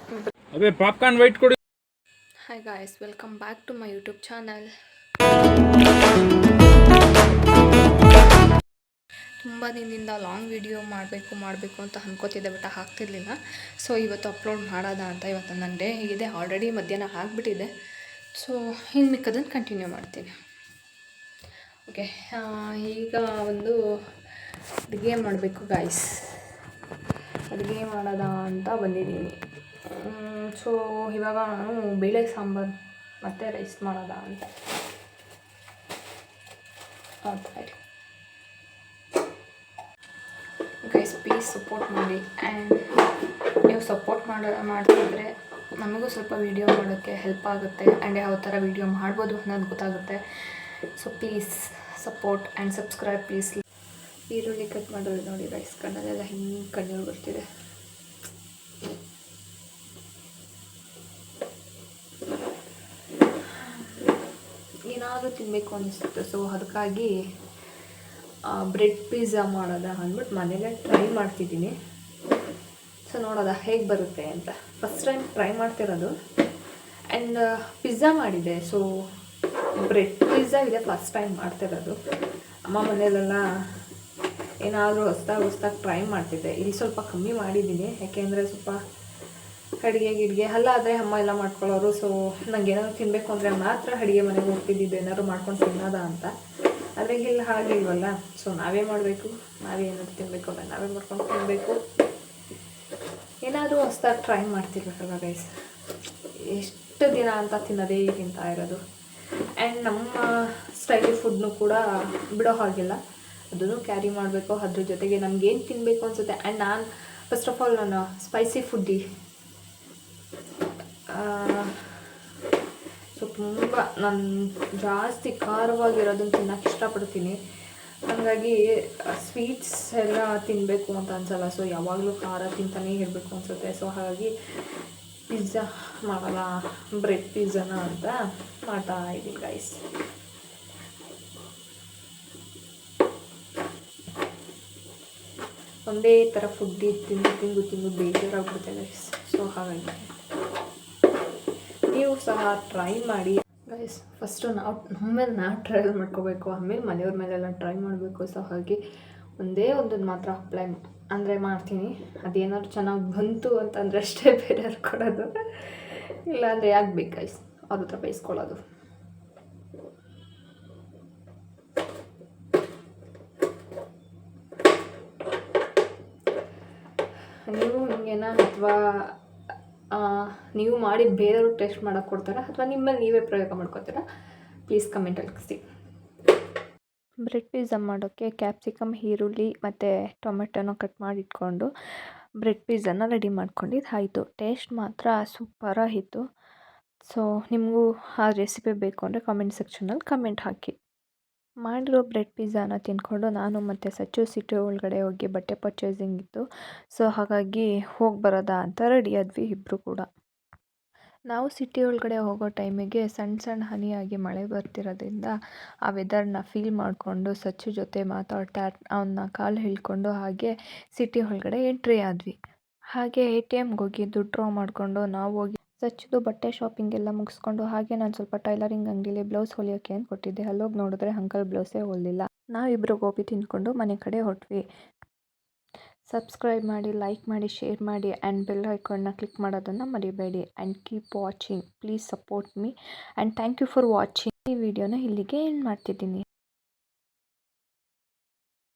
अबे popcorn wait कोडी. Hi guys, welcome back to my YouTube channel. ತುಂಬ ದಿನದಿಂದ ಲಾಂಗ್ ವಿಡಿಯೋ ಮಾಡಬೇಕು ಅಂತ ಅನ್ಕೋತಿದ್ದೆ, ಬಟ್ ಆಗ್ತಿರ್ಲಿಲ್ಲ. ಸೊ ಇವತ್ತು ಅಪ್ಲೋಡ್ ಮಾಡೋದ ಅಂತ. ಇವತ್ತು ನನ್ನ ಡೇ ಇದೆ, ಆಲ್ರೆಡಿ ಮಧ್ಯಾಹ್ನ ಆಗಿಬಿಟ್ಟಿದೆ. ಸೊ ಇನ್ನು ಮಿಕ್ಕದನ್ನು ಕಂಟಿನ್ಯೂ ಮಾಡ್ತೀನಿ. ಓಕೆ, ಈಗ ಒಂದು ಅಡುಗೆ ಮಾಡಬೇಕು ಗಾಯ್ಸ್. ಅಡುಗೆ ಮಾಡೋದ ಅಂತ ಬಂದಿದ್ದೀನಿ. ಸೊ ಇವಾಗ ನಾನು ಬೇಳೆ ಸಾಂಬಾರು ಮತ್ತು ರೈಸ್ ಮಾಡೋದ ಅಂತ ನೋಡ್ತಾಯಿರಿ. ಗೈಸ್ ಪ್ಲೀಸ್ ಸಪೋರ್ಟ್ ಮಾಡಿ. ಆ್ಯಂಡ್ ನೀವು ಸಪೋರ್ಟ್ ಮಾಡ್ತಿದ್ರೆ ನಮಗೂ ಸ್ವಲ್ಪ ವೀಡಿಯೋ ಮಾಡೋಕ್ಕೆ ಹೆಲ್ಪ್ ಆಗುತ್ತೆ. ಆ್ಯಂಡ್ ಯಾವ ಥರ ವೀಡಿಯೋ ಮಾಡ್ಬೋದು ಅನ್ನೋದು ಗೊತ್ತಾಗುತ್ತೆ. So please support and subscribe please. ಈರುಳ್ಳಿ ಕಟ್ ಮಾಡೋದು ನೋಡಿ ಗೈಸ್, ಕಣ್ಣಲ್ಲೆಲ್ಲ ಹಿಂಗೆ ಕಣ್ಣೀರು ಬರ್ತಿದೆ. ಏನಾದರೂ ತಿನ್ನಬೇಕು ಅನಿಸುತ್ತೆ. ಸೊ ಅದಕ್ಕಾಗಿ ಬ್ರೆಡ್ ಪಿಜ್ಜಾ ಮಾಡೋದ ಅಂದ್ಬಿಟ್ಟು ಮನೇಲೇ ಟ್ರೈ ಮಾಡ್ತಿದ್ದೀನಿ. ಸೊ ನೋಡೋದ ಹೇಗೆ ಬರುತ್ತೆ ಅಂತ. ಫಸ್ಟ್ ಟೈಮ್ ಟ್ರೈ ಮಾಡ್ತಿರೋದು. ಆ್ಯಂಡ್ ಪಿಜ್ಜಾ ಮಾಡಿದೆ. ಸೊ ಬ್ರೆಡ್ ಪಿಜ್ಜಾ ಇದೆ ಫಸ್ಟ್ ಟೈಮ್ ಮಾಡ್ತಿರೋದು. ಅಮ್ಮ ಮನೇಲೆಲ್ಲ ಏನಾದರೂ ಹೊಸ್ದಾಗಿ ಟ್ರೈ ಮಾಡ್ತಿದ್ದೆ. ಇಲ್ಲಿ ಸ್ವಲ್ಪ ಕಮ್ಮಿ ಮಾಡಿದ್ದೀನಿ, ಯಾಕೆಂದರೆ ಸ್ವಲ್ಪ ಅಡುಗೆ ಅಲ್ಲಾದರೆ ಅಮ್ಮ ಎಲ್ಲ ಮಾಡ್ಕೊಳ್ಳೋರು. ಸೊ ನಂಗೆ ಏನಾದರೂ ತಿನ್ನಬೇಕು ಅಂದರೆ ಮಾತ್ರ ಅಡುಗೆ ಮನೆಗೆ ಹೋಗ್ತಿದ್ದಿದ್ದು, ಏನಾದ್ರು ಮಾಡ್ಕೊಂಡು ತಿನ್ನೋದ ಅಂತ. ಆದರೆ ಇಲ್ಲಿ ಹಾಗಿಲ್ವಲ್ಲ. ಸೊ ನಾವೇ ಮಾಡಬೇಕು, ನಾವೇ ಏನಾದ್ರು ತಿನ್ನಬೇಕು ಅಂದರೆ ನಾವೇ ಮಾಡ್ಕೊಂಡು ತಿನ್ನಬೇಕು. ಏನಾದರೂ ಹೊಸ್ದಾಗಿ ಟ್ರೈ ಮಾಡ್ತಿರ್ಬೇಕಲ್ವ ಗೈಸ್. ಎಷ್ಟು ದಿನ ಅಂತ ತಿನ್ನೋದೇ ತಿಂತಾ ಇರೋದು. ಆ್ಯಂಡ್ ನಮ್ಮ ಸ್ಟೈಲ್ ಫುಡ್ನು ಕೂಡ ಬಿಡೋ ಹಾಗಿಲ್ಲ, ಅದನ್ನು ಕ್ಯಾರಿ ಮಾಡಬೇಕು. ಅದ್ರ ಜೊತೆಗೆ ನಮಗೇನು ತಿನ್ನಬೇಕು ಅನಿಸುತ್ತೆ. ಆ್ಯಂಡ್ ನಾನು ಫಸ್ಟ್ ಆಫ್ ಆಲ್ ನಾನು ಸ್ಪೈಸಿ ಫುಡ್ಡಿ. ಸೊ ತುಂಬ ನಾನು ಜಾಸ್ತಿ ಖಾರವಾಗಿರೋದನ್ನು ತಿನ್ನೋಕ್ಕೆ ಇಷ್ಟಪಡ್ತೀನಿ. ಹಾಗಾಗಿ ಸ್ವೀಟ್ಸ್ ಎಲ್ಲ ತಿನ್ನಬೇಕು ಅಂತ ಅನ್ಸಲ್ಲ. ಸೊ ಯಾವಾಗಲೂ ಖಾರ ತಿಂತಾನೇ ಇರಬೇಕು ಅನಿಸುತ್ತೆ. ಸೊ ಹಾಗಾಗಿ ಪಿಜ್ಜಾ ಮಾಡೋಲ್ಲ, ಬ್ರೆಡ್ ಪಿಜ್ಜಾನ ಅಂತ ಮಾಡ್ತಾ ಇದ್ದೀನಿ ಗೈಸ್. ಒಂದೇ ಥರ ಫುಡ್ ತಿಂದು ಬೇಜಾರಾಗ್ಬಿಡುತ್ತೆ ಗೈಸ್. ಸೊ ಹಾಗಾಗಿ ನೀವು ಸಹ ಟ್ರೈ ಮಾಡಿ ಗೈಸ್. ಫಸ್ಟು ನಮ್ಮೇಲೆ ನಾವು ಟ್ರೈ ಮಾಡ್ಕೋಬೇಕು, ಆಮೇಲೆ ಮನೆಯವ್ರ ಮೇಲೆಲ್ಲ ಟ್ರೈ ಮಾಡಬೇಕು. ಸೊ ಹಾಗೆ ಒಂದೇ ಒಂದನ್ನು ಮಾತ್ರ ಅಪ್ಲೈ ಮಾಡ್ತೀನಿ. ಅದೇನಾದ್ರು ಚೆನ್ನಾಗಿ ಬಂತು ಅಂತಂದರೆ ಅಷ್ಟೇ ಬೇರೆಯವ್ರು ಕೊಡೋದು, ಇಲ್ಲಾಂದರೆ ಯಾಕೆ ಬೇಕು ಗೈಸ್ ಅವ್ರ ಹತ್ರ ಬೈಸ್ಕೊಳ್ಳೋದು. ನೀವು ಹಿಂಗೇನ, ಅಥವಾ ನೀವು ಮಾಡಿ ಬೇರೆಯವರು ಟೇಸ್ಟ್ ಮಾಡೋಕ್ಕೆ ಕೊಡ್ತಾರಾ, ಅಥವಾ ನಿಮ್ಮಲ್ಲಿ ನೀವೇ ಪ್ರಯೋಗ ಮಾಡ್ಕೊತೀರಾ? ಪ್ಲೀಸ್ ಕಮೆಂಟಲ್ಲಿ ತಿಳಿಸಿ. ಬ್ರೆಡ್ ಪಿಜ್ಜಾ ಮಾಡೋಕ್ಕೆ ಕ್ಯಾಪ್ಸಿಕಮ್, ಈರುಳ್ಳಿ ಮತ್ತು ಟೊಮೆಟೊನ ಕಟ್ ಮಾಡಿ ಇಟ್ಕೊಂಡು ಬ್ರೆಡ್ ಪಿಜ್ಜಾನ ರೆಡಿ ಮಾಡ್ಕೊಂಡಿದ್ದಾಯಿತು. ಟೇಸ್ಟ್ ಮಾತ್ರ ಸೂಪರಾಗಿತ್ತು. ಸೊ ನಿಮಗೂ ಆ ರೆಸಿಪಿ ಬೇಕು ಅಂದರೆ ಕಾಮೆಂಟ್ ಸೆಕ್ಷನಲ್ಲಿ ಕಮೆಂಟ್ ಹಾಕಿ. ಮಾಡಿರೋ ಬ್ರೆಡ್ ಪಿಜ್ಜಾನ ತಿಂದ್ಕೊಂಡು ನಾನು ಮತ್ತು ಸಚ್ಚು ಸಿಟಿ ಒಳಗಡೆ ಹೋಗಿ ಬಟ್ಟೆ ಪರ್ಚೇಸಿಂಗ್ ಇತ್ತು. ಸೊ ಹಾಗಾಗಿ ಹೋಗಿ ಬರೋದ ಅಂತ ರೆಡಿ ಆದ್ವಿ ಇಬ್ಬರು ಕೂಡ. ನಾವು ಸಿಟಿ ಒಳಗಡೆ ಹೋಗೋ ಟೈಮಿಗೆ ಸಣ್ಣ ಹನಿಯಾಗಿ ಮಳೆ ಬರ್ತಿರೋದ್ರಿಂದ ಆ ವೆದರ್ನ ಫೀಲ್ ಮಾಡಿಕೊಂಡು ಸಚ್ಚು ಜೊತೆ ಮಾತಾಡ್ತಾ ಅವನ್ನ ಕಾಲು ಹಿಡ್ಕೊಂಡು ಹಾಗೆ ಸಿಟಿ ಒಳಗಡೆ ಎಂಟ್ರಿ ಆದ್ವಿ. ಹಾಗೆ ATMಗೆ ಹೋಗಿ ದುಡ್ಡು ಡ್ರಾ ಮಾಡಿಕೊಂಡು ನಾವು ಹೋಗಿ ಸಚ್ಚುದು ಬಟ್ಟೆ ಶಾಪಿಂಗ್ ಎಲ್ಲ ಮುಗಿಸ್ಕೊಂಡು ಹಾಗೆ ನಾನು ಸ್ವಲ್ಪ ಟೈಲರಿಂಗ್ ಅಂಗಡಿಲಿ ಬ್ಲೌಸ್ ಹೊಲಿಯೋಕ್ಕೆ ಅಂತ ಕೊಟ್ಟಿದ್ದೆ. ಅಲ್ಲೋಗಿ ನೋಡಿದ್ರೆ ಅಂಕಲ್ ಬ್ಲೌಸೇ ಹೊಲಿಲ್ಲ. ನಾವಿಬ್ಬರು ಗೋಬಿ ತಿಂದ್ಕೊಂಡು ಮನೆ ಕಡೆ ಹೊರಟ್ವಿ. ಸಬ್ಸ್ಕ್ರೈಬ್ ಮಾಡಿ, ಲೈಕ್ ಮಾಡಿ, ಶೇರ್ ಮಾಡಿ ಆ್ಯಂಡ್ ಬೆಲ್ ಐಕಾನ್ನ ಕ್ಲಿಕ್ ಮಾಡೋದನ್ನು ಮರಿಬೇಡಿ. And keep watching, please support me and thank you for watching. ಈ ವಿಡಿಯೋನ ಇಲ್ಲಿಗೆ ಎಂಡ್ ಮಾಡ್ತಿದ್ದೀನಿ.